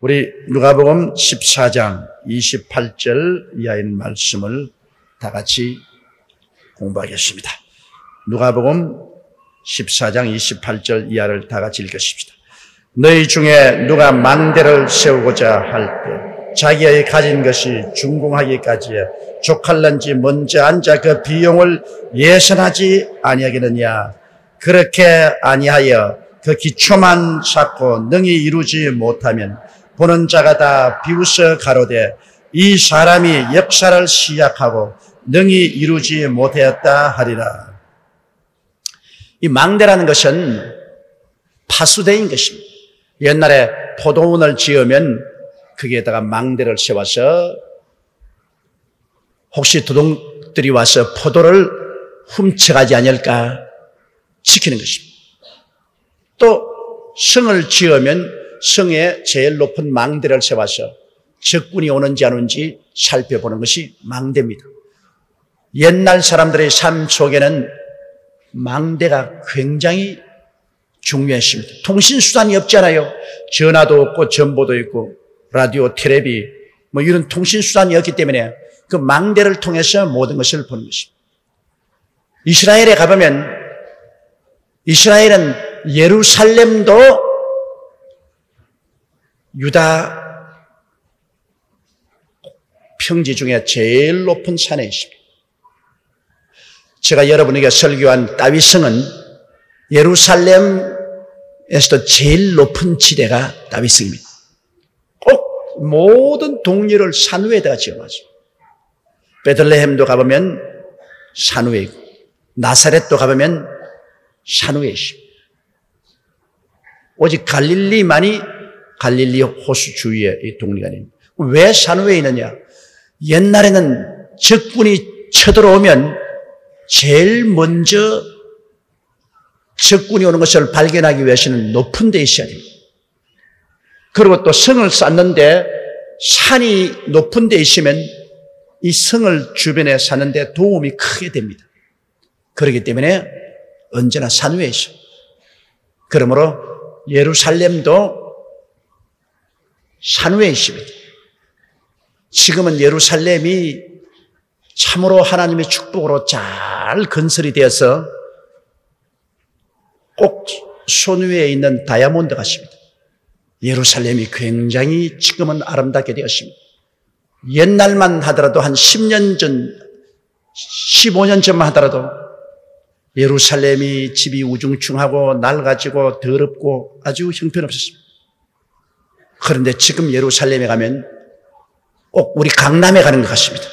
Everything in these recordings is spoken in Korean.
우리 누가복음 14장 28절 이하의 말씀을 다 같이 공부하겠습니다. 누가복음 14장 28절 이하를 다 같이 읽겠습니다. 너희 중에 누가 망대를 세우고자 할 때 자기의 가진 것이 준공하기까지에 족할런지 먼저 앉아 그 비용을 예산하지 아니하겠느냐. 그렇게 아니하여 그 기초만 쌓고 능히 이루지 못하면 보는 자가 다 비웃어 가로되 이 사람이 역사를 시작하고 능히 이루지 못하였다 하리라. 이 망대라는 것은 파수대인 것입니다. 옛날에 포도원을 지으면 거기에다가 망대를 세워서 혹시 도둑들이 와서 포도를 훔쳐가지 않을까 지키는 것입니다. 또 성을 지으면 성에 제일 높은 망대를 세워서 적군이 오는지 안 오는지 살펴보는 것이 망대입니다. 옛날 사람들의 삶 속에는 망대가 굉장히 중요했습니다. 통신수단이 없잖아요. 전화도 없고 전보도 있고 라디오, 텔레비 이런 통신수단이 없기 때문에 그 망대를 통해서 모든 것을 보는 것입니다. 이스라엘에 가보면 이스라엘은 예루살렘도 유다 평지 중에 제일 높은 산에 있습니다. 제가 여러분에게 설교한 다윗성은 예루살렘에서도 제일 높은 지대가 다윗성입니다. 꼭 모든 동료를 산 위에다가 지어놨어요. 베들레헴도 가보면 산 위에 있고 나사렛도 가보면 산 위에 있습니다. 오직 갈릴리만이 갈릴리 호수 주위에 이 동리가 있습니다. 왜 산 위에 있느냐? 옛날에는 적군이 쳐들어오면 제일 먼저 적군이 오는 것을 발견하기 위해서는 높은 데 있어야 됩니다. 그리고 또 성을 쌓는데 산이 높은 데 있으면 이 성을 주변에 사는데 도움이 크게 됩니다. 그렇기 때문에 언제나 산 위에 있어요. 그러므로 예루살렘도 산 위에 있습니다. 지금은 예루살렘이 참으로 하나님의 축복으로 잘 건설이 되어서 꼭 손 위에 있는 다이아몬드 같습니다. 예루살렘이 굉장히 지금은 아름답게 되었습니다. 옛날만 하더라도 한 10년 전, 15년 전만 하더라도 예루살렘이 집이 우중충하고 낡아지고 더럽고 아주 형편없었습니다. 그런데 지금 예루살렘에 가면 꼭 우리 강남에 가는 것 같습니다.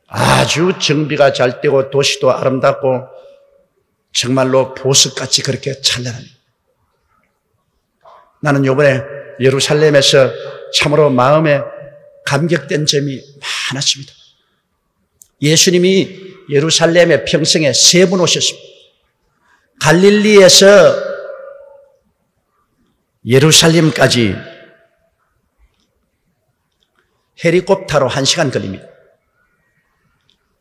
아주 정비가 잘 되고 도시도 아름답고 정말로 보석같이 그렇게 찬란합니다. 나는 이번에 예루살렘에서 참으로 마음에 감격된 점이 많았습니다. 예수님이 예루살렘의 평생에 3번 오셨습니다. 갈릴리에서 예루살렘까지 헬리콥터로 1시간 걸립니다.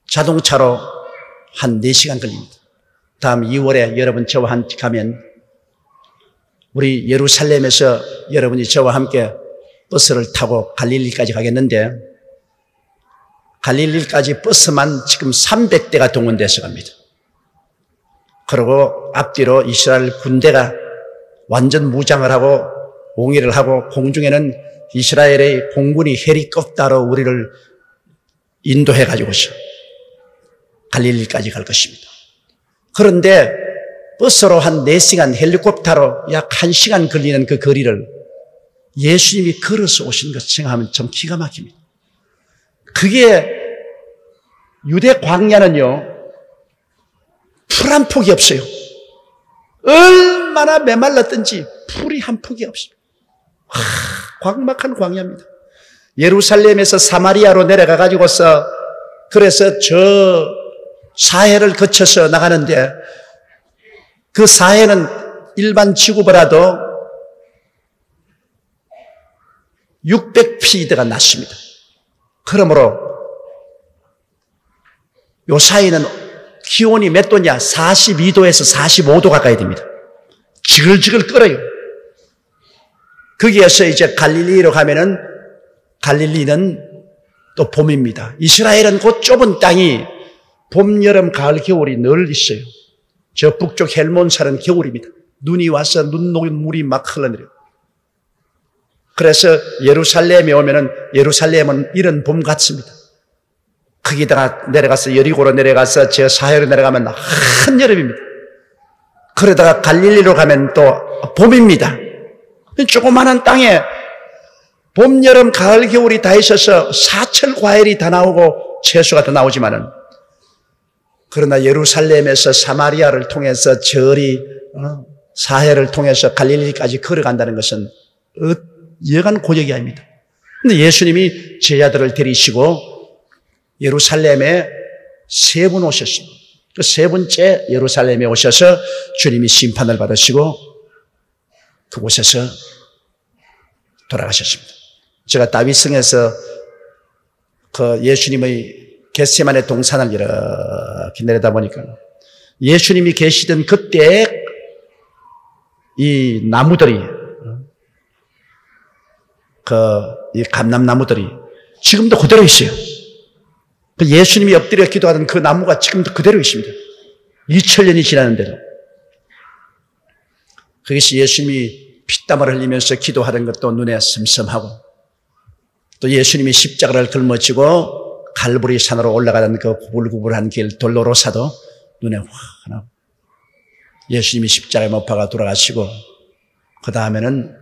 자동차로 한 4시간 걸립니다. 다음 2월에 여러분 저와 함께 가면 우리 예루살렘에서 여러분이 저와 함께 버스를 타고 갈릴리까지 가겠는데 갈릴리까지 버스만 지금 300대가 동원돼서 갑니다. 그리고 앞뒤로 이스라엘 군대가 완전 무장을 하고 옹이를 하고 공중에는 이스라엘의 공군이 헬리콥터로 우리를 인도해 가지고서 갈릴리까지 갈 것입니다. 그런데 버스로 한 4시간, 헬리콥터로 약 1시간 걸리는 그 거리를 예수님이 걸어서 오신 것 생각하면 좀 기가 막힙니다. 그게 유대 광야는요, 풀 한 폭이 없어요. 얼마나 메말랐든지 풀이 한 폭이 없어요. 광막한 광야입니다. 예루살렘에서 사마리아로 내려가가지고서 그래서 저 사해를 거쳐서 나가는데 그 사해는 일반 지구보다도 600피트가 낮습니다. 그러므로 요 사이는 기온이 몇 도냐? 42도에서 45도 가까이 됩니다. 지글지글 끓어요. 거기에서 이제 갈릴리로 가면은 갈릴리는 또 봄입니다. 이스라엘은 그 좁은 땅이 봄, 여름, 가을, 겨울이 늘 있어요. 저 북쪽 헬몬산은 겨울입니다. 눈이 와서 눈 녹인 물이 막 흘러내려요. 그래서 예루살렘에 오면은 예루살렘은 이런 봄 같습니다. 거기다가 내려가서 여리고로 내려가서 저 사해로 내려가면 한여름입니다. 그러다가 갈릴리로 가면 또 봄입니다. 조그마한 땅에 봄, 여름, 가을, 겨울이 다 있어서 사철 과일이 다 나오고 채소가 다 나오지만은 그러나 예루살렘에서 사마리아를 통해서 저리 사해를 통해서 갈릴리까지 걸어간다는 것은 여간 고역이 아닙니다. 그런데 예수님이 제자들을 데리시고 예루살렘에 세 분 오셨습니다. 그 세 번째 예루살렘에 오셔서 주님이 심판을 받으시고 그곳에서 돌아가셨습니다. 제가 다윗성에서 그 예수님의 겟세마네 동산을 이렇게 내려다보니까 예수님이 계시던 그때 이 나무들이 이 감람나무들이 지금도 그대로 있어요. 예수님이 엎드려 기도하던 그 나무가 지금도 그대로 있습니다. 2000년이 지났는데도. 거기서 예수님이 피땀을 흘리면서 기도하던 것도 눈에 슴슴하고 또 예수님이 십자가를 짊어지고 갈보리 산으로 올라가던 그 구불구불한 길 돌로로사도 눈에 환하고 예수님이 십자가에 못 박아 돌아가시고 그 다음에는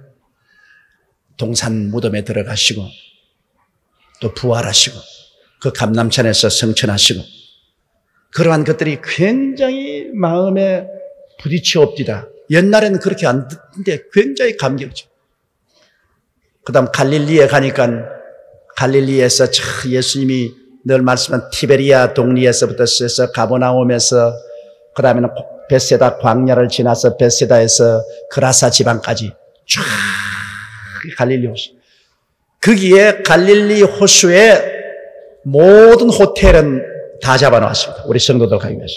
동산 무덤에 들어가시고 또 부활하시고 그 감람산에서 성천하시고 그러한 것들이 굉장히 마음에 부딪혀옵디다. 옛날에는 그렇게 안 듣는데 굉장히 감격이죠. 그 다음 갈릴리에 가니까 갈릴리에서 예수님이 늘 말씀한 티베리아 동리에서부터 시작해서 가버나움에서 그 다음에는 베세다 광야를 지나서 베세다에서 그라사 지방까지 쫙 갈릴리 호수. 거기에 갈릴리 호수에 모든 호텔은 다 잡아놓았습니다. 우리 성도들 가기 위해서.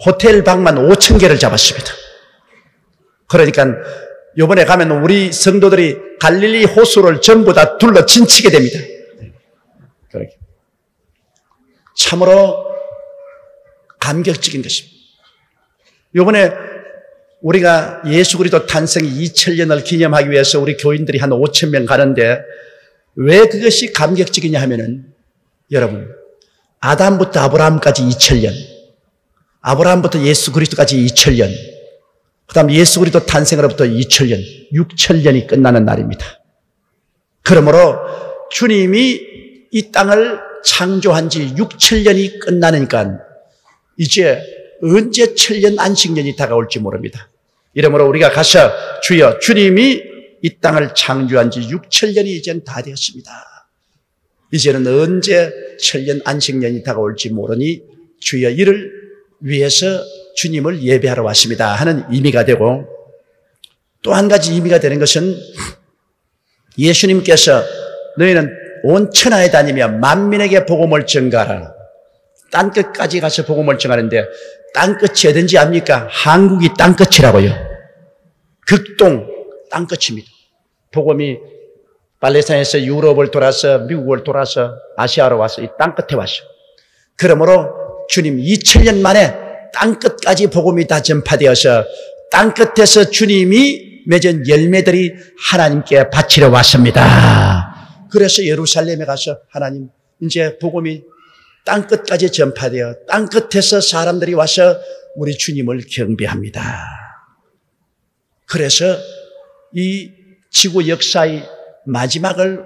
호텔 방만 5,000개를 잡았습니다. 그러니까 이번에 가면 우리 성도들이 갈릴리 호수를 전부 다 둘러 진치게 됩니다. 그렇게. 참으로 감격적인 것입니다. 이번에 우리가 예수 그리스도 탄생 2000년을 기념하기 위해서 우리 교인들이 한 5,000명 가는데 왜 그것이 감격적이냐 하면은 여러분 아담부터 아브라함까지 2000년, 아브라함부터 예수 그리스도까지 2000년, 그 다음 예수 그리스도 탄생으로부터 2000년, 6000년이 끝나는 날입니다. 그러므로 주님이 이 땅을 창조한 지 6000년이 끝나니까 이제 언제 1000년 안식년이 다가올지 모릅니다. 이러므로 우리가 가서 주여 주님이 이 땅을 창조한 지 6000년이 이제는 다 되었습니다. 이제는 언제 1000년 안식년이 다가올지 모르니 주여 이를 위해서 주님을 예배하러 왔습니다 하는 의미가 되고 또 한 가지 의미가 되는 것은 예수님께서 너희는 온 천하에 다니며 만민에게 복음을 전가하라. 땅끝까지 가서 복음을 전하는데 땅끝이 어딘지 압니까? 한국이 땅끝이라고요. 극동 땅끝입니다. 복음이 팔레스타인에서 유럽을 돌아서 미국을 돌아서 아시아로 와서 이 땅끝에 왔어요. 그러므로 주님 2000년 만에 땅끝까지 복음이 다 전파되어서 땅끝에서 주님이 맺은 열매들이 하나님께 바치러 왔습니다. 그래서 예루살렘에 가서 하나님 이제 복음이 땅끝까지 전파되어 땅끝에서 사람들이 와서 우리 주님을 경배합니다. 그래서 이 지구 역사의 마지막을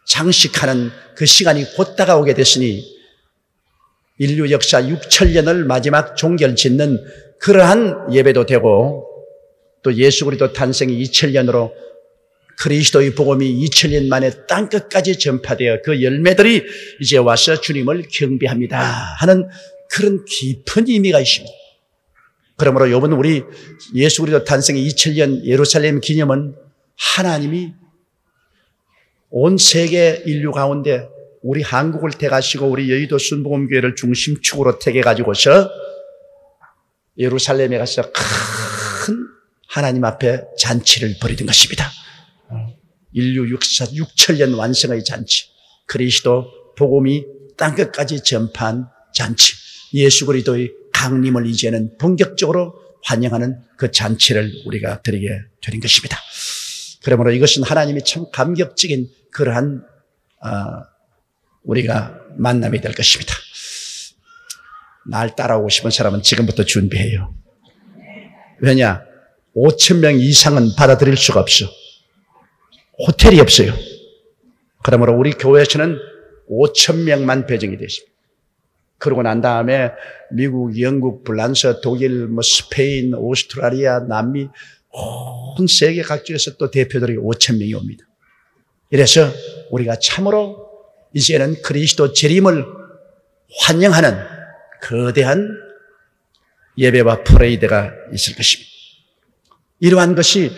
장식하는 그 시간이 곧 다가오게 됐으니 인류 역사 6000년을 마지막 종결 짓는 그러한 예배도 되고 또 예수 그리스도 탄생이 2000년으로 그리스도의 복음이 2000년 만에 땅끝까지 전파되어 그 열매들이 이제 와서 주님을 경배합니다 하는 그런 깊은 의미가 있습니다. 그러므로 이번 우리 예수 그리스도 탄생 2000년 예루살렘 기념은 하나님이 온 세계 인류 가운데 우리 한국을 택하시고 우리 여의도 순복음교회를 중심축으로 택해가지고서 예루살렘에 가서 큰 하나님 앞에 잔치를 벌이던 것입니다. 인류 역사 6천년 완성의 잔치, 그리스도 복음이 땅끝까지 전파한 잔치, 예수 그리스도의 강림을 이제는 본격적으로 환영하는 그 잔치를 우리가 드리게 되는 것입니다. 그러므로 이것은 하나님이 참 감격적인 그러한 우리가 만남이 될 것입니다. 날 따라오고 싶은 사람은 지금부터 준비해요. 왜냐? 5천 명 이상은 받아들일 수가 없어. 호텔이 없어요. 그러므로 우리 교회에서는 5천 명만 배정이 되십니다. 그러고 난 다음에 미국, 영국, 프랑스, 독일, 스페인, 오스트라리아, 남미 온 세계 각지에서 또 대표들이 5천 명이 옵니다. 이래서 우리가 참으로 이제는 그리스도 재림을 환영하는 거대한 예배와 프레이드가 있을 것입니다. 이러한 것이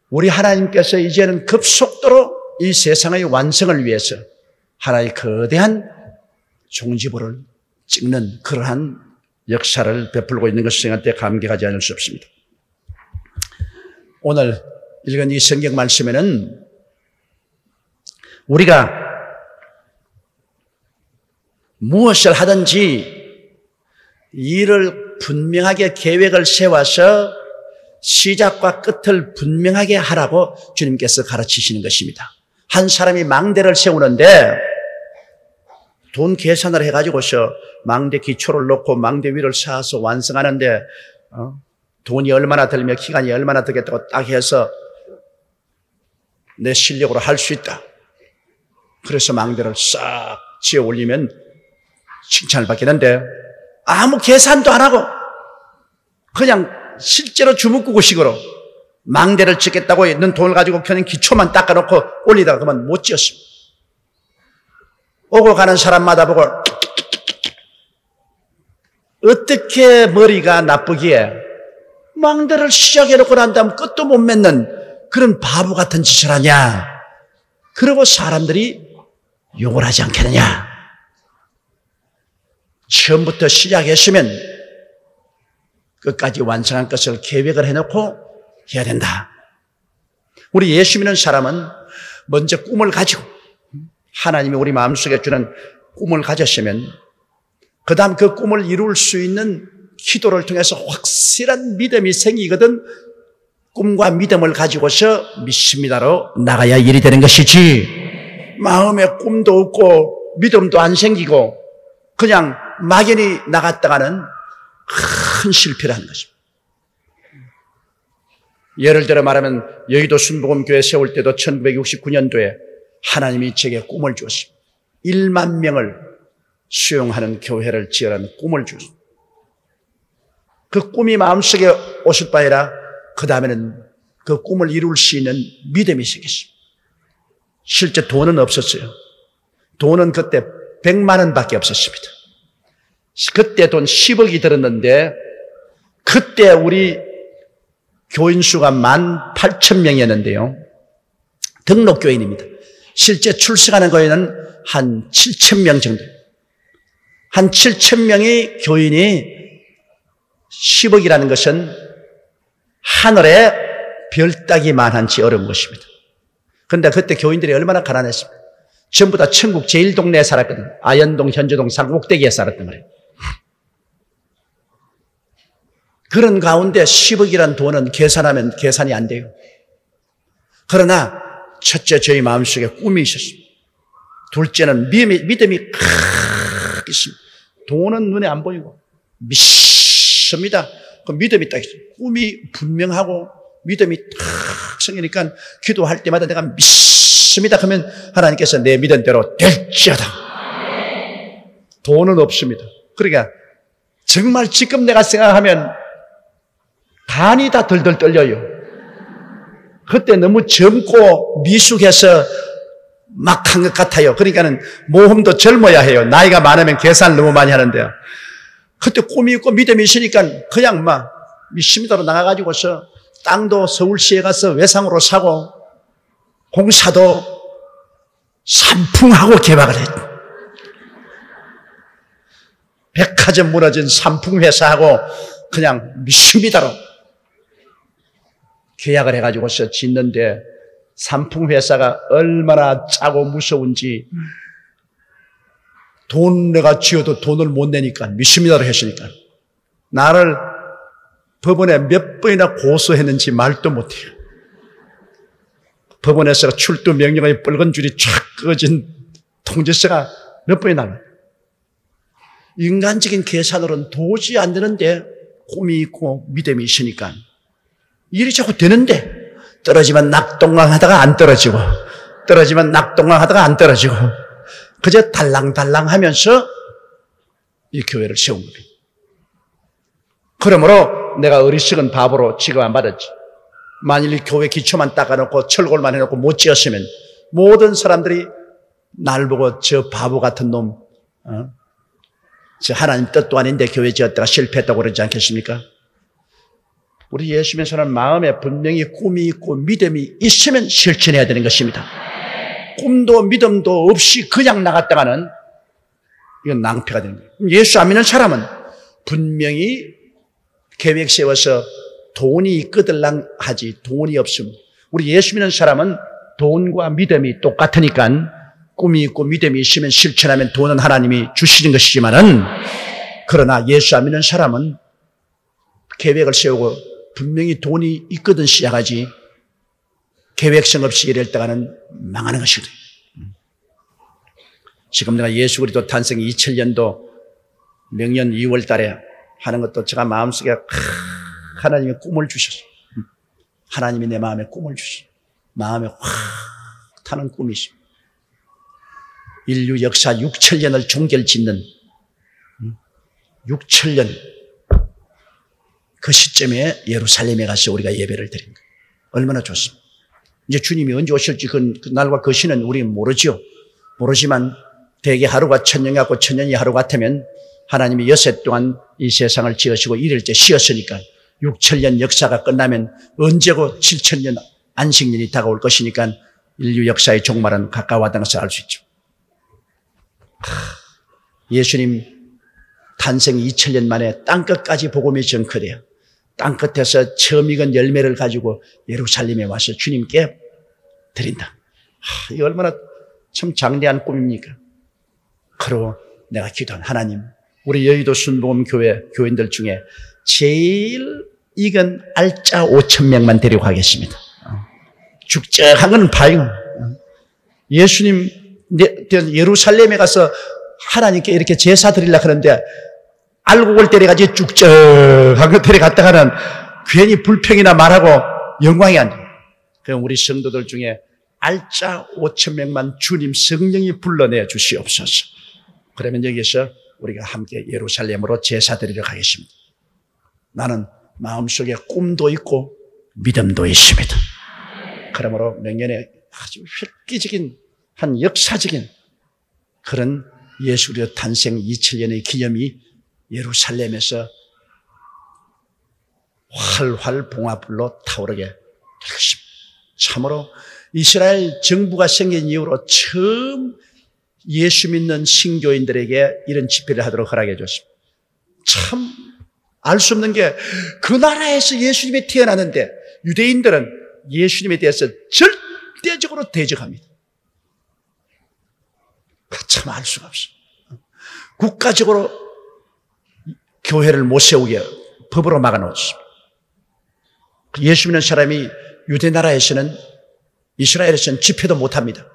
우리 하나님께서 이제는 급속도로 이 세상의 완성을 위해서 하나의 거대한 종지부를 찍는 그러한 역사를 베풀고 있는 것을 생각할 때 감격하지 않을 수 없습니다. 오늘 읽은 이 성경 말씀에는 우리가 무엇을 하든지 일을 분명하게 계획을 세워서 시작과 끝을 분명하게 하라고 주님께서 가르치시는 것입니다. 한 사람이 망대를 세우는데 돈 계산을 해가지고서 망대 기초를 놓고 망대 위를 쌓아서 완성하는데 돈이 얼마나 들며 기간이 얼마나 들겠다고 딱 해서 내 실력으로 할 수 있다. 그래서 망대를 싹 지어 올리면 칭찬을 받겠는데 아무 계산도 안 하고 그냥 실제로 주먹구구식으로 망대를 짓겠다고 있는 돈을 가지고 그냥 기초만 닦아놓고 올리다가 그만 못 지었습니다. 오고 가는 사람마다 보고 어떻게 머리가 나쁘기에 망대를 시작해놓고 난 다음 끝도 못 맺는 그런 바보 같은 짓을 하냐. 그리고 사람들이 욕을 하지 않겠느냐. 처음부터 시작했으면 끝까지 완성한 것을 계획을 해놓고 해야 된다. 우리 예수 믿는 사람은 먼저 꿈을 가지고 하나님이 우리 마음속에 주는 꿈을 가졌으면 그 다음 그 꿈을 이룰 수 있는 기도를 통해서 확실한 믿음이 생기거든 꿈과 믿음을 가지고서 믿습니다로 나가야 일이 되는 것이지 마음에 꿈도 없고 믿음도 안 생기고 그냥 막연히 나갔다가는 큰 실패를 하는 것입니다. 예를 들어 말하면 여의도 순복음교회 세울 때도 1969년도에 하나님이 제게 꿈을 주었습니다. 1만 명을 수용하는 교회를 지으라는 꿈을 주었습니다. 그 꿈이 마음속에 오실 바에라 그 다음에는 그 꿈을 이룰 수 있는 믿음이 생겼습니다. 실제 돈은 없었어요. 돈은 그때 100만 원밖에 없었습니다. 그때 돈 10억이 들었는데 그때 우리 교인 수가 18,000명이었는데요. 등록 교인입니다. 실제 출석하는 교인은 한 7,000명 정도. 한 7,000명의 교인이 10억이라는 것은 하늘에 별 따기만한지 어려운 것입니다. 그런데 그때 교인들이 얼마나 가난했습니까? 전부 다 천국 제일 동네에 살았거든요. 아현동, 현주동, 산꼭대기에 살았단 말이에요. 그런 가운데 10억이란 돈은 계산하면 계산이 안 돼요. 그러나 첫째 저희 마음속에 꿈이 있었습니다. 둘째는 믿음이 크게 있습니다. 돈은 눈에 안 보이고 믿습니다. 그 믿음이 딱 있어요. 꿈이 분명하고 믿음이 탁 생기니까 기도할 때마다 내가 믿습니다. 그러면 하나님께서 내 믿음대로 될지어다. 돈은 없습니다. 그러니까 정말 지금 내가 생각하면 간이 다 덜덜 떨려요. 그때 너무 젊고 미숙해서 막 한 것 같아요. 그러니까는 모험도 젊어야 해요. 나이가 많으면 계산을 너무 많이 하는데요. 그때 꿈이 있고 믿음이 있으니까 그냥 막 믿습니다로 나가가지고서 땅도 서울시에 가서 외상으로 사고 공사도 삼풍하고 개박을 했죠. 백화점 무너진 삼풍회사하고 그냥 믿습니다로 계약을 해가지고서 짓는데 삼풍회사가 얼마나 짜고 무서운지 돈 내가 지어도 돈을 못 내니까 미심이다를 했으니까 나를 법원에 몇 번이나 고소했는지 말도 못해요. 법원에서 출두 명령의 붉은 줄이 쫙 꺼진 통지서가 몇 번이 나와요. 인간적인 계산으로는 도저히 안 되는데 꿈이 있고 믿음이 있으니까 일이 자꾸 되는데 떨어지면 낙동강하다가 안 떨어지고 떨어지면 낙동강하다가 안 떨어지고 그저 달랑달랑 하면서 이 교회를 세운 겁니다. 그러므로 내가 어리석은 바보로 취급 안 받았지. 만일 이 교회 기초만 닦아놓고 철골만 해놓고 못 지었으면 모든 사람들이 날 보고 저 바보 같은 놈, 저 하나님 뜻도 아닌데 교회 지었다가 실패했다고 그러지 않겠습니까? 우리 예수 믿는 사람 마음에 분명히 꿈이 있고 믿음이 있으면 실천해야 되는 것입니다. 꿈도 믿음도 없이 그냥 나갔다가는 이건 낭패가 되는 거예요. 예수 안 믿는 사람은 분명히 계획 세워서 돈이 있거들랑 하지 돈이 없음. 우리 예수 믿는 사람은 돈과 믿음이 똑같으니까 꿈이 있고 믿음이 있으면 실천하면 돈은 하나님이 주시는 것이지만은 그러나 예수 안 믿는 사람은 계획을 세우고 분명히 돈이 있거든 시작하지 계획성 없이 이럴 때가는 망하는 것이거든. 지금 내가 예수 그리스도 탄생 2000년도 명년 2월 달에 하는 것도 제가 마음속에 하나님이 꿈을 주셨어요. 하나님이 내 마음에 꿈을 주셨어요. 마음에 확 타는 꿈이 있습니다. 인류 역사 6천년을 종결짓는 6천년 그 시점에 예루살렘에 가서 우리가 예배를 드린 거예요. 얼마나 좋습니다. 이제 주님이 언제 오실지 그 날과 그 시는 우리는 모르죠. 모르지만 대개 하루가 천년 같고 천년이 하루 같으면 하나님이 여섯 동안 이 세상을 지으시고 일일째 쉬었으니까 6천년 역사가 끝나면 언제고 7천년 안식년이 다가올 것이니까 인류 역사의 종말은 가까워왔다는 것을 알 수 있죠. 예수님 탄생 2000년 만에 땅끝까지 복음이 전커돼요. 땅끝에서 처음 익은 열매를 가지고 예루살렘에 와서 주님께 드린다. 이게 얼마나 참 장대한 꿈입니까? 그리고 내가 기도한 하나님, 우리 여의도 순복음교회 교인들 중에 제일 익은 알짜 5,000명만 데리고 가겠습니다. 죽적한 건 봐요. 예수님 예루살렘에 가서 하나님께 이렇게 제사 드리려고 하는데 알고 올 때려가지고 쭉쭉한 거 데려갔다가는 괜히 불평이나 말하고 영광이 안 돼요. 그럼 우리 성도들 중에 알짜 5,000명만 주님 성령이 불러내 주시옵소서. 그러면 여기서 우리가 함께 예루살렘으로 제사 드리러 가겠습니다. 나는 마음속에 꿈도 있고 믿음도 있습니다. 그러므로 명년에 아주 획기적인 한 역사적인 그런 예수 그리스도 탄생 2000년의 기념이 예루살렘에서 활활 봉화불로 타오르게 될 것입니다. 참으로 이스라엘 정부가 생긴 이후로 처음 예수 믿는 신교인들에게 이런 집회를 하도록 허락해 줬습니다. 참 알 수 없는 게 그 나라에서 예수님이 태어나는데 유대인들은 예수님에 대해서 절대적으로 대적합니다. 참 알 수가 없어. 국가적으로 교회를 못 세우게 법으로 막아놓습니다. 예수 믿는 사람이 유대 나라에서는 이스라엘에서는 집회도 못합니다.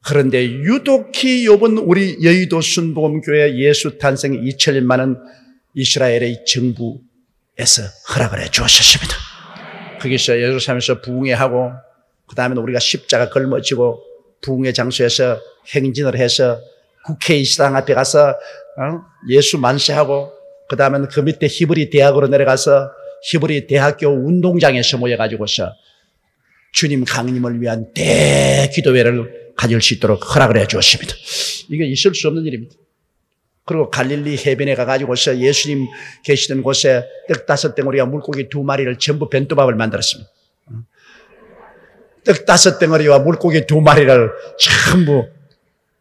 그런데 유독히 이번 우리 여의도 순복음교회 예수 탄생 2000년 만은 이스라엘의 정부에서 허락을 해 주었습니다. 거기서 예루살렘에서 부흥회하고 그 다음에 우리가 십자가 걸머지고 부흥회 장소에서 행진을 해서 국회의사당 앞에 가서 예수 만세하고 그 다음에 그 밑에 히브리 대학으로 내려가서 히브리 대학교 운동장에서 모여가지고서 주님 강림을 위한 대기도회를 가질 수 있도록 허락을 해 주었습니다. 이게 있을 수 없는 일입니다. 그리고 갈릴리 해변에 가가지고서 예수님 계시던 곳에 떡 5덩어리와 물고기 2마리를 전부 벤또밥을 만들었습니다. 떡 5덩어리와 물고기 2마리를 전부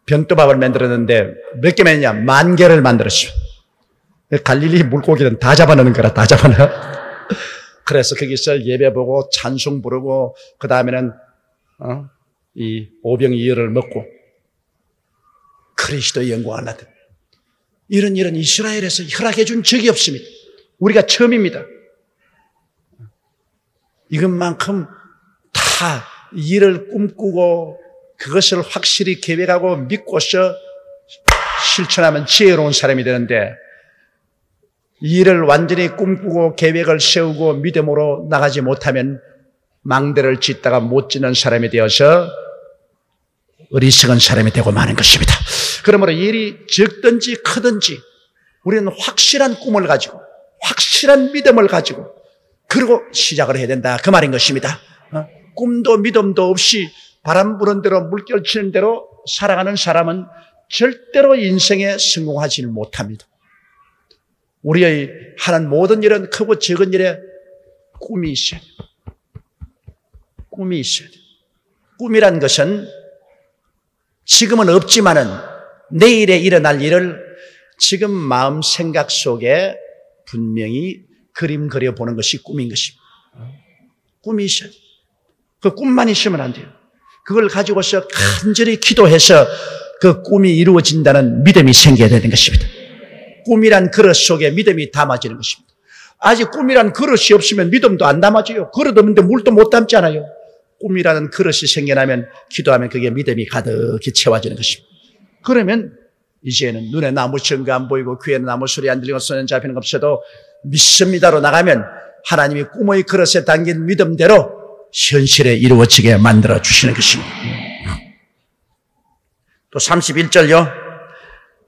벤또밥을 만들었는데 몇 개만이냐? 10,000개를 만들었어요. 갈릴리 물고기는 다 잡아넣는 거라, 다 잡아넣어. 그래서 거기서 예배 보고 찬송 부르고 그 다음에는 이 오병이어를 먹고 그리스도의 영광을 나타내. 이런 일은 이스라엘에서 허락해 준 적이 없습니다. 우리가 처음입니다. 이것만큼 다 일을 꿈꾸고 그것을 확실히 계획하고 믿고서 실천하면 지혜로운 사람이 되는데, 일을 완전히 꿈꾸고 계획을 세우고 믿음으로 나가지 못하면 망대를 짓다가 못 짓는 사람이 되어서 어리석은 사람이 되고 마는 것입니다. 그러므로 일이 적든지 크든지 우리는 확실한 꿈을 가지고 확실한 믿음을 가지고 그리고 시작을 해야 된다, 그 말인 것입니다. 꿈도 믿음도 없이 바람 부는 대로 물결 치는 대로 살아가는 사람은 절대로 인생에 성공하지 못합니다. 우리의 하는 모든 일은 크고 적은 일에 꿈이 있어야 돼요. 꿈이 있어야 돼요. 꿈이란 것은 지금은 없지만은 내일에 일어날 일을 지금 마음 생각 속에 분명히 그림 그려보는 것이 꿈인 것입니다. 꿈이 있어야 돼요. 그 꿈만 있으면 안 돼요. 그걸 가지고서 간절히 기도해서 그 꿈이 이루어진다는 믿음이 생겨야 되는 것입니다. 꿈이란 그릇 속에 믿음이 담아지는 것입니다. 아직 꿈이란 그릇이 없으면 믿음도 안 담아져요. 그릇 없는데 물도 못 담잖아요. 꿈이라는 그릇이 생겨나면 기도하면 그게 믿음이 가득히 채워지는 것입니다. 그러면 이제는 눈에 나무 증거 안 보이고 귀에는 나무 소리 안 들리고 손에 잡히는 것 없어도 믿습니다로 나가면 하나님이 꿈의 그릇에 담긴 믿음대로 현실에 이루어지게 만들어 주시는 것입니다. 또 31절요.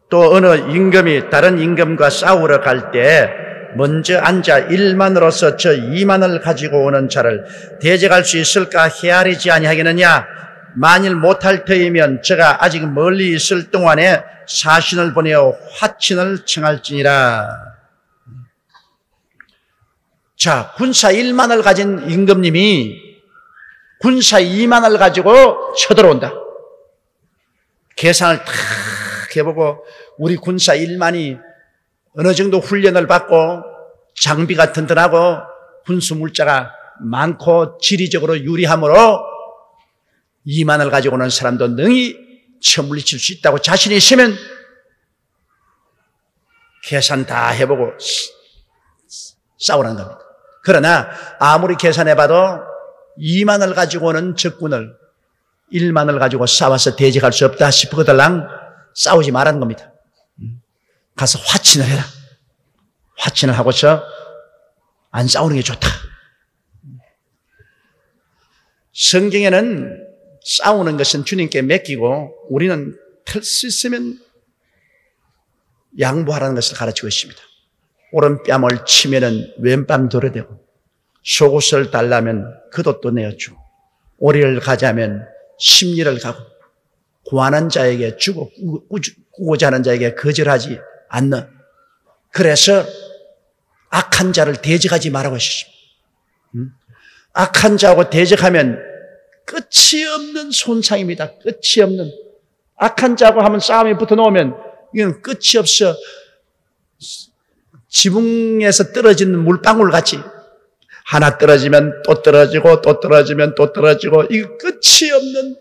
또 어느 임금이 다른 임금과 싸우러 갈 때 먼저 앉아 1만으로서 저 2만을 가지고 오는 자를 대적할 수 있을까 헤아리지 아니하겠느냐. 만일 못할 터이면 저가 아직 멀리 있을 동안에 사신을 보내어 화친을 청할지니라. 자, 군사 1만을 가진 임금님이 군사 2만을 가지고 쳐들어온다. 계산을 탁 해보고 우리 군사 1만이 어느 정도 훈련을 받고 장비가 튼튼하고 군수 물자가 많고 지리적으로 유리하므로 2만을 가지고 오는 사람도 능히 쳐물리칠 수 있다고 자신이 있으면 계산 다 해보고 싸우라는 겁니다. 그러나 아무리 계산해봐도 2만을 가지고 오는 적군을 1만을 가지고 싸워서 대적할 수 없다 싶거들랑 싸우지 말라는 겁니다. 가서 화친을 해라. 화친을 하고서 안 싸우는 게 좋다. 성경에는 싸우는 것은 주님께 맡기고 우리는 할 수 있으면 양보하라는 것을 가르치고 있습니다. 오른뺨을 치면은 왼뺨 도려대고 속옷을 달라면 겉옷도 내어주고 오리를 가자면 심리를 가고 구하는 자에게 주고 꾸고자 하는 자에게 거절하지 않는, 그래서 악한 자를 대적하지 말라고 하셨습니다. 악한 자하고 대적하면 끝이 없는 손상입니다. 끝이 없는. 악한 자하고 한번 싸움에 붙어 놓으면 이건 끝이 없어. 지붕에서 떨어지는 물방울 같이 하나 떨어지면 또 떨어지고 또 떨어지면 또 떨어지고 이거 끝이 없는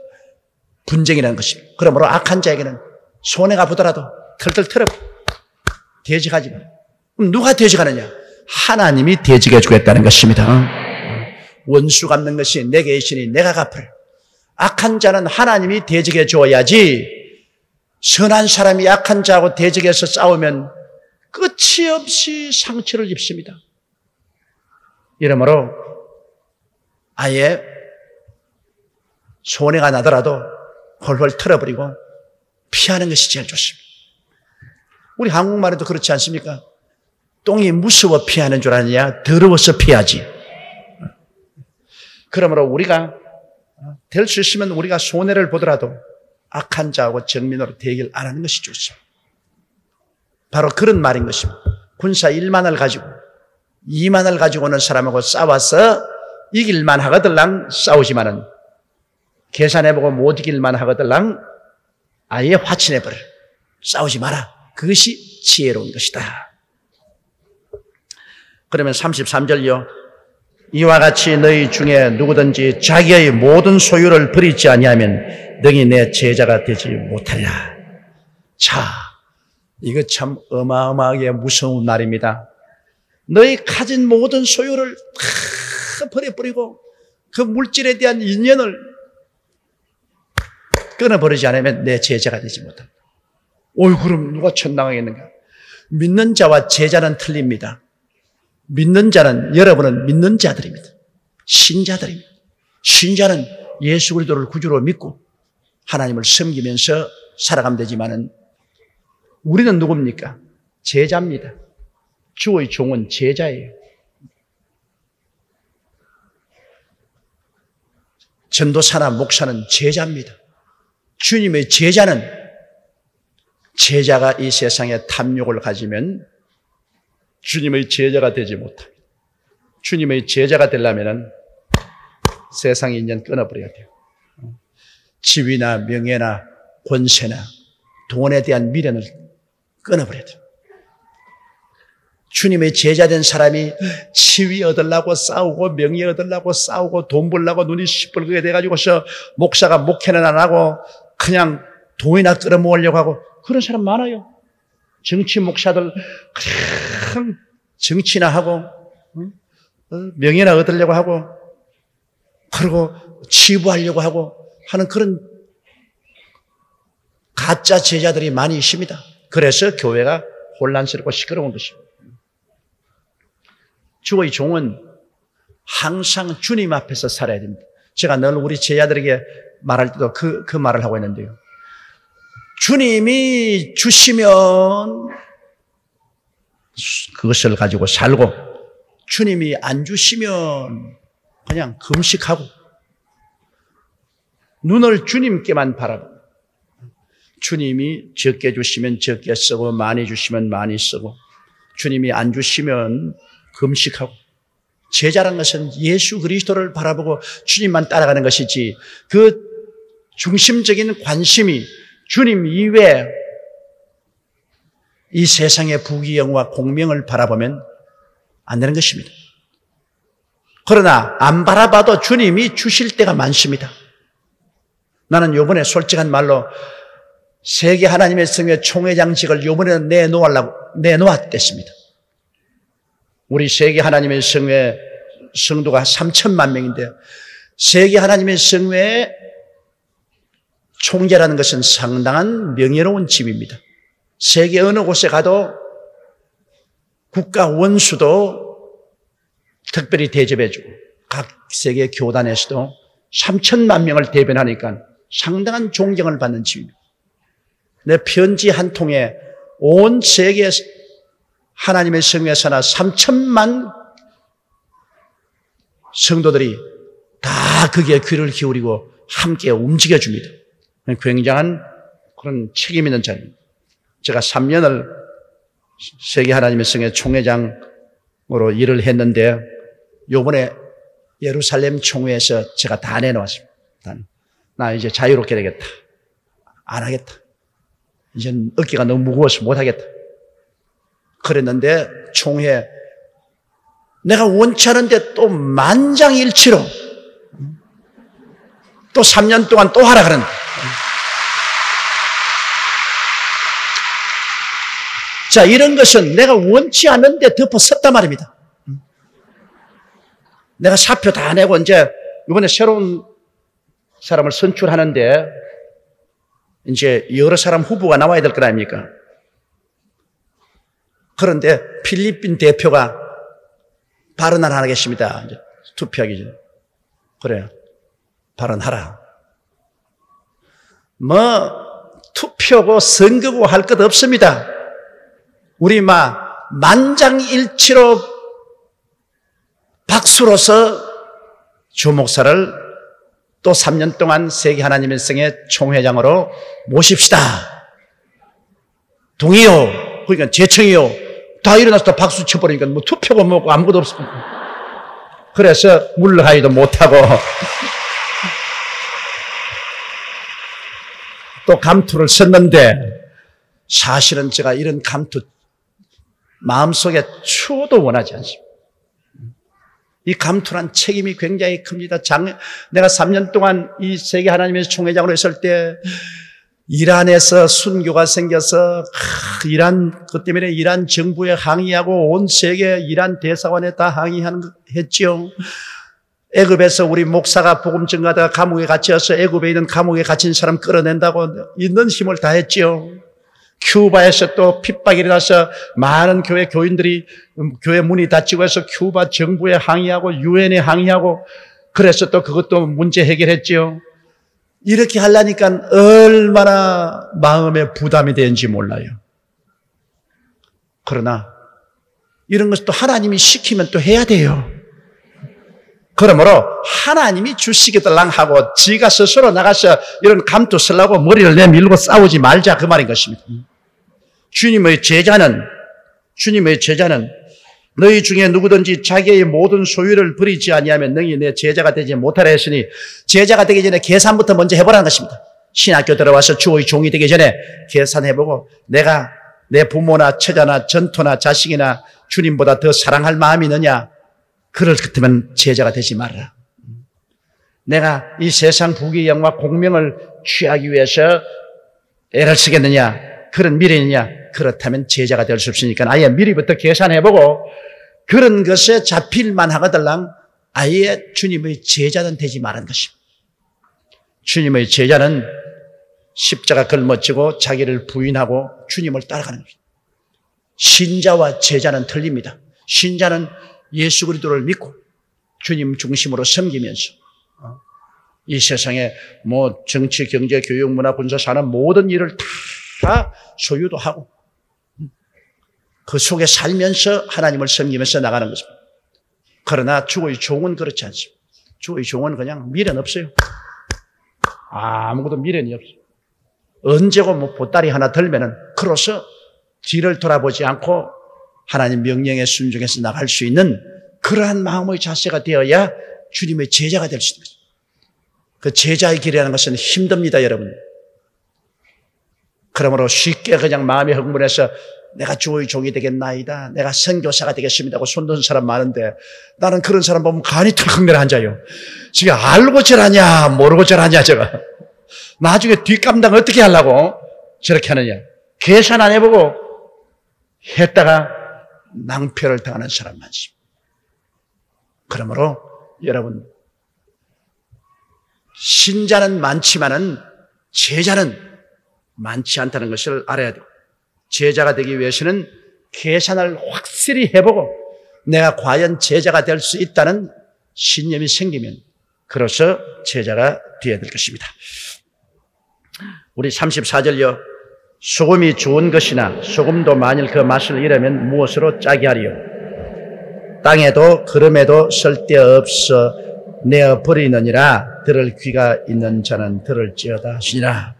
분쟁이라는 것입니다. 그러므로 악한 자에게는 손해가 보더라도 털털 털어 대적하지 마. 그럼 누가 대적하느냐? 하나님이 대적해 주겠다는 것입니다. 원수 갚는 것이 내게 있으니 내가 갚으라. 악한 자는 하나님이 대적해 줘야지. 선한 사람이 악한 자하고 대적해서 싸우면 끝이 없이 상처를 입습니다. 이러므로 아예 손해가 나더라도 헐헐 털어버리고 피하는 것이 제일 좋습니다. 우리 한국말에도 그렇지 않습니까? 똥이 무서워 피하는 줄 아느냐? 더러워서 피하지. 그러므로 우리가 될 수 있으면 우리가 손해를 보더라도 악한 자하고 정면으로 대결 안 하는 것이 좋습니다. 바로 그런 말인 것입니다. 군사 1만을 가지고 2만을 가지고 오는 사람하고 싸워서 이길만 하거들랑 싸우지만은 계산해보고 못 이길만 하거들랑 아예 화친해버려. 싸우지 마라. 그것이 지혜로운 것이다. 그러면 33절요. 이와 같이 너희 중에 누구든지 자기의 모든 소유를 버리지 아니하면 능히 내 제자가 되지 못하리라. 자, 이거 참 어마어마하게 무서운 날입니다. 너희 가진 모든 소유를 다 버려버리고 그 물질에 대한 인연을 끊어버리지 않으면 내 제자가 되지 못한다. 어이, 그럼 누가 천당하겠는가? 믿는 자와 제자는 틀립니다. 믿는 자는, 여러분은 믿는 자들입니다. 신자들입니다. 신자는 예수 그리스도를 구주로 믿고 하나님을 섬기면서 살아가면 되지만은 우리는 누굽니까? 제자입니다. 주의 종은 제자예요. 전도사나 목사는 제자입니다. 주님의 제자는, 제자가 이 세상에 탐욕을 가지면 주님의 제자가 되지 못합니다. 주님의 제자가 되려면 세상의 인연 끊어버려야 돼요. 지위나 명예나 권세나 돈에 대한 미련을 끊어버려야 돼요. 주님의 제자된 사람이 지위 얻으려고 싸우고 명예 얻으려고 싸우고 돈 벌려고 눈이 시뻘겋게 돼가지고서 목사가 목회는 안 하고 그냥 돈이나 끌어모으려고 하고 그런 사람 많아요. 정치 목사들 그냥 정치나 하고 명예나 얻으려고 하고 그리고 치부하려고 하고 하는 그런 가짜 제자들이 많이 있습니다. 그래서 교회가 혼란스럽고 시끄러운 것입니다. 주의 종은 항상 주님 앞에서 살아야 됩니다. 제가 늘 우리 제자들에게 말할 때도 그 말을 하고 있는데요. 주님이 주시면 그것을 가지고 살고 주님이 안 주시면 그냥 금식하고 눈을 주님께만 바라보고 주님이 적게 주시면 적게 쓰고 많이 주시면 많이 쓰고 주님이 안 주시면 금식하고 제자라는 것은 예수 그리스도를 바라보고 주님만 따라가는 것이지 그 중심적인 관심이 주님 이외에 이 세상의 부귀영화 공명을 바라보면 안 되는 것입니다. 그러나 안 바라봐도 주님이 주실 때가 많습니다. 나는 요번에 솔직한 말로 세계 하나님의 성회 총회장직을 요번에는 내놓았댔습니다. 우리 세계 하나님의 성회 성도가 3천만 명인데 세계 하나님의 성회의 총재라는 것은 상당한 명예로운 집입니다. 세계 어느 곳에 가도 국가 원수도 특별히 대접해주고 각 세계 교단에서도 3천만 명을 대변하니까 상당한 존경을 받는 집입니다. 내 편지 한 통에 온 세계 하나님의 성회에서나 3천만 성도들이 다 거기에 귀를 기울이고 함께 움직여줍니다. 굉장한 그런 책임 있는 자리입니다. 제가 3년을 세계 하나님의 성회 총회장으로 일을 했는데 요번에 예루살렘 총회에서 제가 다 내놓았습니다. 나 이제 자유롭게 되겠다. 안 하겠다. 이젠 어깨가 너무 무거워서 못 하겠다. 그랬는데 총회 내가 원치 않은데 또 만장일치로 또 3년 동안 또 하라 그런다. 자, 이런 것은 내가 원치 않는데 덮어섰단 말입니다. 내가 사표 다 내고 이제 이번에 새로운 사람을 선출하는데 이제 여러 사람 후보가 나와야 될 거 아닙니까? 그런데 필리핀 대표가 발언을 안 하겠습니다. 이제 투표하기 전에. 그래요. 발언하라. 투표고 선거고 할 것 없습니다. 우리 만장일치로 박수로서 주 목사를 또 3년 동안 세계 하나님의 성회 총회장으로 모십시다. 동의요. 그러니까 제청이요. 다 일어나서 다 박수 쳐버리니까 투표가 뭐고 아무것도 없고. 그래서 물러가기도 못하고 또 감투를 썼는데 사실은 제가 이런 감투 마음속에 추워도 원하지 않습니다. 이 감투란 책임이 굉장히 큽니다. 내가 3년 동안 이 세계 하나님의 총회장으로 있을 때 이란에서 순교가 생겨서 이란 그 때문에 이란 정부에 항의하고 온 세계 이란 대사관에 다 했지요. 애굽에서 우리 목사가 복음 전가하다가 감옥에 갇혀서 애굽에 있는 감옥에 갇힌 사람 끌어낸다고 있는 힘을 다했지요. 큐바에서 또 핍박이 일어나서 많은 교회 교인들이 교회 문이 닫히고 해서 큐바 정부에 항의하고 유엔에 항의하고 그래서 또 그것도 문제 해결했지요. 이렇게 하려니까 얼마나 마음에 부담이 되는지 몰라요. 그러나 이런 것도 하나님이 시키면 또 해야 돼요. 그러므로 하나님이 주시겠달랑 하고 지가 스스로 나가서 이런 감투 쓰려고 머리를 내밀고 싸우지 말자 그 말인 것입니다. 주님의 제자는 너희 중에 누구든지 자기의 모든 소유를 버리지 아니하면 너희 내 제자가 되지 못하라 했으니 제자가 되기 전에 계산부터 먼저 해보라는 것입니다. 신학교 들어와서 주의 종이 되기 전에 계산해보고 내가 내 부모나 처자나 전토나 자식이나 주님보다 더 사랑할 마음이 있느냐? 그럴 것 같으면 제자가 되지 말아라. 내가 이 세상 부귀 영화 공명을 취하기 위해서 애를 쓰겠느냐? 그런 미래느냐? 그렇다면 제자가 될 수 없으니까 아예 미리부터 계산해보고 그런 것에 잡힐만 하거들랑 아예 주님의 제자는 되지 말한 것입니다. 주님의 제자는 십자가 걸머지고 자기를 부인하고 주님을 따라가는 것입니다. 신자와 제자는 틀립니다. 신자는 예수 그리스도를 믿고 주님 중심으로 섬기면서 이 세상에 뭐 정치, 경제, 교육, 문화, 군사, 산업 모든 일을 다 소유도 하고 그 속에 살면서 하나님을 섬기면서 나가는 것입니다. 그러나 주의 종은 그렇지 않습니다. 주의 종은 그냥 미련 없어요. 아무것도 미련이 없어요. 언제고 뭐 보따리 하나 들면은 그로서 뒤를 돌아보지 않고 하나님 명령에 순종해서 나갈 수 있는 그러한 마음의 자세가 되어야 주님의 제자가 될 수 있는 것입니다. 그 제자의 길이라는 것은 힘듭니다, 여러분. 그러므로 쉽게 그냥 마음이 흥분해서 내가 주의 종이 되겠나이다, 내가 선교사가 되겠습니다 하고 손드는 사람 많은데 나는 그런 사람 보면 간이 털컥 내려앉아요. 지금 알고 절하냐 모르고 절하냐 저가. 나중에 뒷감당 어떻게 하려고 저렇게 하느냐. 계산 안 해보고 했다가 낭패를 당하는 사람 많습니다. 그러므로 여러분, 신자는 많지만은 제자는 많지 않다는 것을 알아야 돼요. 제자가 되기 위해서는 계산을 확실히 해보고 내가 과연 제자가 될 수 있다는 신념이 생기면 그래서 제자가 되어야 될 것입니다. 우리 34절요. 소금이 좋은 것이나 소금도 만일 그 맛을 잃으면 무엇으로 짜게 하리요? 땅에도 그름에도 쓸데없어 내어 버리느니라. 들을 귀가 있는 자는 들을지어다 하시니라.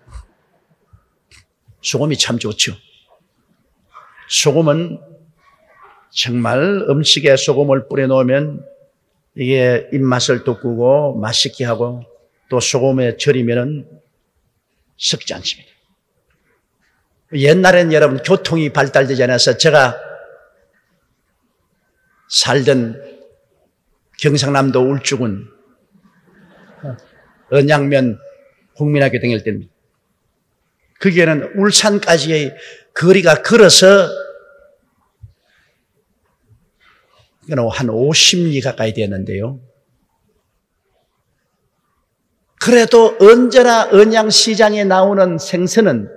소금이 참 좋죠. 소금은 정말 음식에 소금을 뿌려 놓으면 이게 입맛을 돋구고 맛있게 하고 또 소금에 절이면은 썩지 않습니다. 옛날엔 여러분 교통이 발달되지 않아서 제가 살던 경상남도 울주군 언양면 국민학교 다닐 때입니다. 거기에는 울산까지의 거리가 걸어서 한 50리 가까이 되었는데요. 그래도 언제나 언양시장에 나오는 생선은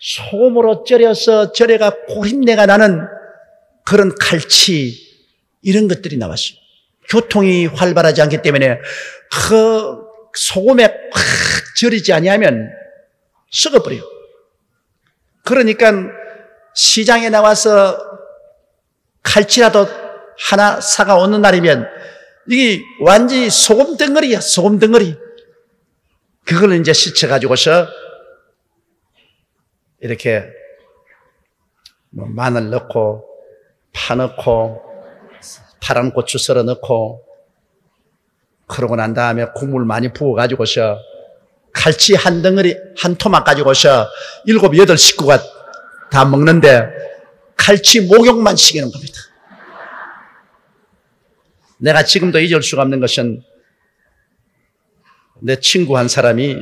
소금으로 절여서 절여가 고린내가 나는 그런 갈치 이런 것들이 나왔어요. 교통이 활발하지 않기 때문에 그 소금에 확 절이지 아니하면 썩어버려요. 그러니까 시장에 나와서 칼치라도 하나 사가 오는 날이면 이게 완전히 소금 덩어리야, 소금 덩어리. 그걸 이제 씻어가지고서 이렇게 마늘 넣고 파 넣고 파란 고추 썰어 넣고 그러고 난 다음에 국물 많이 부어가지고서 칼치 한 덩어리, 한 토막 가지고서 7, 8 식구가 다 먹는데 칼치 목욕만 시키는 겁니다. 내가 지금도 잊을 수가 없는 것은 내 친구 한 사람이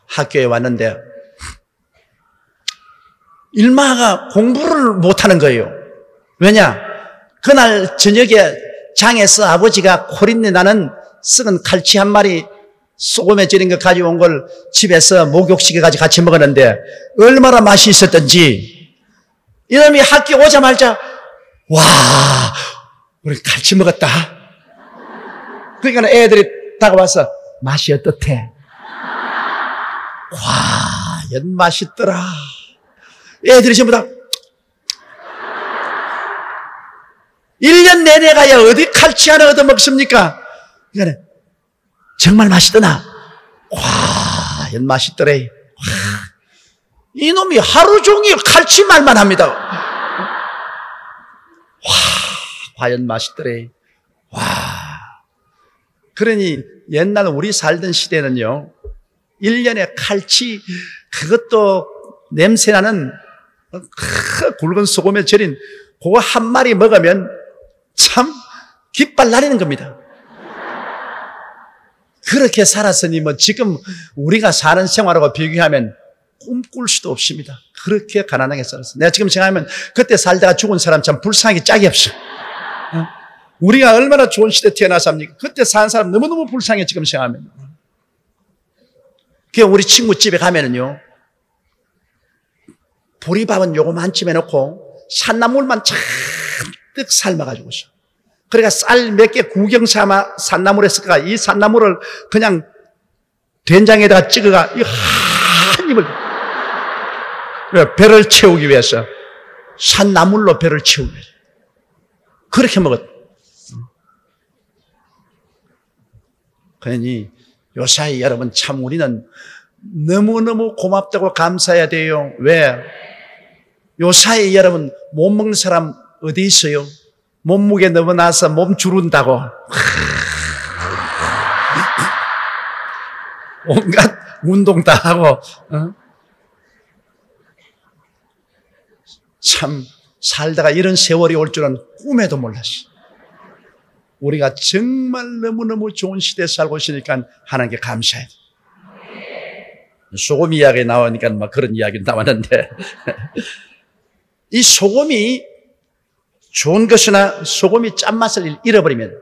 학교에 왔는데 일마가 공부를 못하는 거예요. 왜냐? 그날 저녁에 장에서 아버지가 코린내 나는 썩은 칼치 한 마리 소금에 절인 거 가져온 걸 집에서 목욕시켜가지고 같이 먹었는데 얼마나 맛이 있었던지 이놈이 학교 오자마자 와, 우리 칼치 먹었다. 그러니까 애들이 다가와서 맛이 어떻대? 과연 맛있더라. 애들이 전부 다 1년 내내 가야 어디 칼치 하나 얻어 먹습니까? 그러니까 정말 맛있더나? 과연 맛있더래. 이놈이 하루 종일 칼치 말만 합니다. 과연 맛있더래. 그러니 옛날 우리 살던 시대는요, 1년에 칼치, 그것도 냄새나는 굵은 소금에 절인 그거 한 마리 먹으면 참 깃발 나리는 겁니다. 그렇게 살았으니 뭐 지금 우리가 사는 생활하고 비교하면 꿈꿀 수도 없습니다. 그렇게 가난하게 살았어요. 내가 지금 생각하면 그때 살다가 죽은 사람 참 불쌍하기 짝이 없어. 우리가 얼마나 좋은 시대에 태어났습니까? 그때 사는 사람 너무너무 불쌍해 지금 생각하면. 그 우리 친구 집에 가면은요, 보리밥은 요거만쯤 해놓고 산나물만 잔뜩 삶아가지고 있어. 그러니까 쌀 몇 개 구경 삼아 산나물에 쓸까? 이 산나물을 그냥 된장에다가 찍어가 이 한 입을 배를 채우기 위해서 산나물로 배를 채우기 위해서 그렇게 먹었다. 그러니 요사이 여러분 참 우리는 너무너무 고맙다고 감사해야 돼요. 왜? 요사이 여러분 못 먹는 사람 어디 있어요? 몸무게 넘어나서 몸 주른다고 온갖 운동 다 하고 참 살다가 이런 세월이 올 줄은 꿈에도 몰랐어. 우리가 정말 너무너무 좋은 시대에 살고 있으니까 하나님께 감사해요. 소금 이야기 나오니까 막 그런 이야기 나왔는데 이 소금이 좋은 것이나 소금이 짠맛을 잃어버리면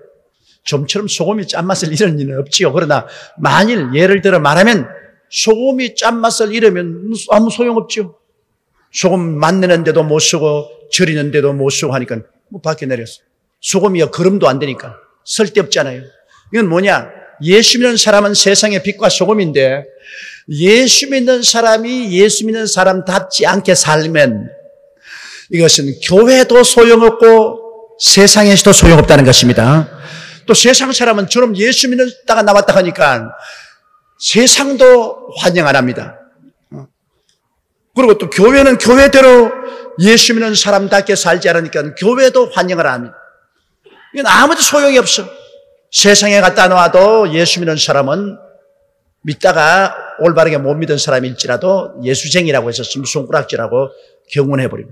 좀처럼 소금이 짠맛을 잃은 일은 없지요. 그러나 만일 예를 들어 말하면 소금이 짠맛을 잃으면 아무 소용없죠. 소금 만드는데도 못 쓰고 절이는데도 못 쓰고 하니까 뭐 밖에 내렸어. 소금이요 거름도 안 되니까 쓸데없잖아요. 이건 뭐냐? 예수 믿는 사람은 세상의 빛과 소금인데 예수 믿는 사람이 예수 믿는 사람답지 않게 살면 이것은 교회도 소용없고 세상에서도 소용없다는 것입니다. 또 세상 사람은 저럼 예수 믿는다가 나왔다 하니까 세상도 환영 안 합니다. 그리고 또 교회는 교회대로 예수 믿는 사람답게 살지 않으니까 교회도 환영을 안 합니다. 이건 아무도 소용이 없어. 세상에 갖다 놔도 예수 믿는 사람은 믿다가 올바르게 못 믿은 사람일지라도 예수쟁이라고 해서 손가락질하고 경운해버리고,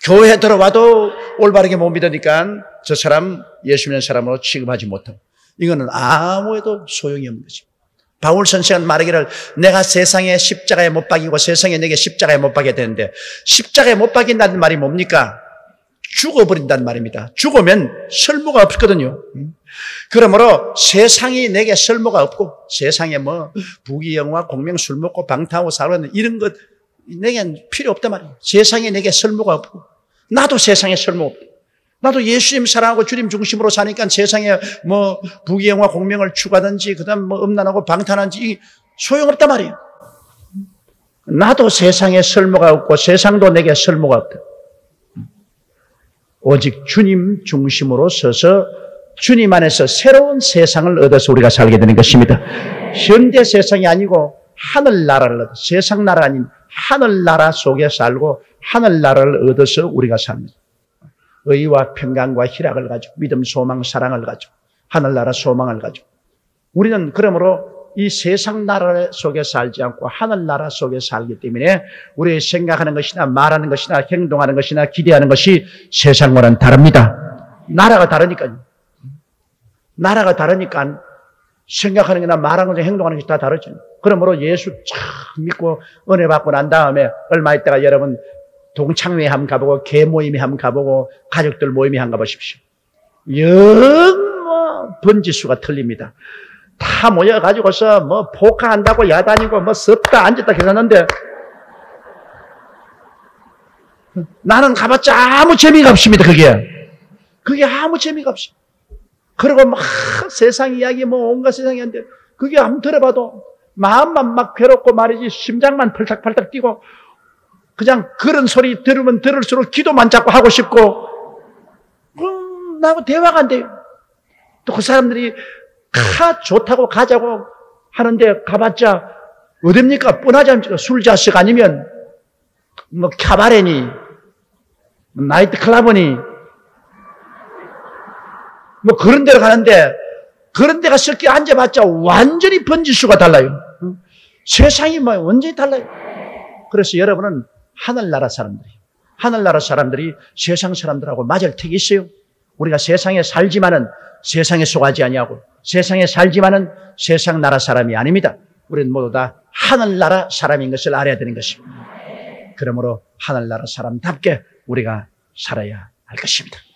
교회에 들어와도 올바르게 못 믿으니까 저 사람 예수 믿는 사람으로 취급하지 못하고, 이거는 아무에도 소용이 없는 거지. 바울 선생은 말하기를 내가 세상에 십자가에 못 박이고 세상에 내게 십자가에 못 박게 되는데, 십자가에 못 박인다는 말이 뭡니까? 죽어버린다는 말입니다. 죽으면 설모가 없거든요. 그러므로 세상이 내게 설모가 없고, 세상에 뭐 부귀영화 공명 술 먹고 방탕하고 살아는 이런 것 내겐 필요 없단 말이에요. 세상에 내게 설모가 없고, 나도 세상에 설모 없고, 나도 예수님 사랑하고 주님 중심으로 사니까 세상에 뭐 부귀영화 공명을 추구하든지 그다음 뭐 음란하고 방탕하든지 소용없단 말이에요. 나도 세상에 설모가 없고 세상도 내게 설모가 없다. 오직 주님 중심으로 서서 주님 안에서 새로운 세상을 얻어서 우리가 살게 되는 것입니다. 현대 세상이 아니고 하늘나라를 얻어, 세상 나라 아닌 하늘나라 속에 살고 하늘나라를 얻어서 우리가 삽니다. 의와 평강과 희락을 가지고, 믿음, 소망, 사랑을 가지고, 하늘나라 소망을 가지고, 우리는 그러므로 이 세상 나라 속에 살지 않고 하늘나라 속에 살기 때문에 우리의 생각하는 것이나 말하는 것이나 행동하는 것이나 기대하는 것이 세상과는 다릅니다. 나라가 다르니까요. 나라가 다르니까 생각하는 게나 말하는 게 행동하는 게 다 다르죠. 그러므로 예수 참 믿고 은혜 받고 난 다음에 얼마 있다가 여러분 동창회 한번 가보고 개 모임에 한번 가보고 가족들 모임에 한번 가보십시오. 영 번지수가 틀립니다. 다 모여가지고서 뭐 포카한다고 야단이고 뭐 섰다 앉았다 계산하는데 나는 가봤자 아무 재미가 없습니다. 그게 아무 재미가 없어. 그리고 막 세상 이야기 뭐 온갖 세상 이야기인데 그게 한번 들어봐도 마음만 막 괴롭고 말이지 심장만 펄딱펄딱 뛰고 그냥 그런 소리 들으면 들을수록 기도만 자꾸 하고 싶고 나하고 대화가 안 돼요. 또 그 사람들이 좋다고 가자고 하는데 가봤자 어딥니까? 뻔하지 않습니까? 술자식 아니면 뭐 캬바레니 나이트클럽이니 뭐 그런 데로 가는데 그런 데 가서 앉아봤자 완전히 번지수가 달라요. 세상이 뭐 완전히 달라요. 그래서 여러분은 하늘나라 사람들이 세상 사람들하고 맞을 택이 있어요. 우리가 세상에 살지만은 세상에 속하지 아니하고 세상에 살지만은 세상 나라 사람이 아닙니다. 우리는 모두 다 하늘나라 사람인 것을 알아야 되는 것입니다. 그러므로 하늘나라 사람답게 우리가 살아야 할 것입니다.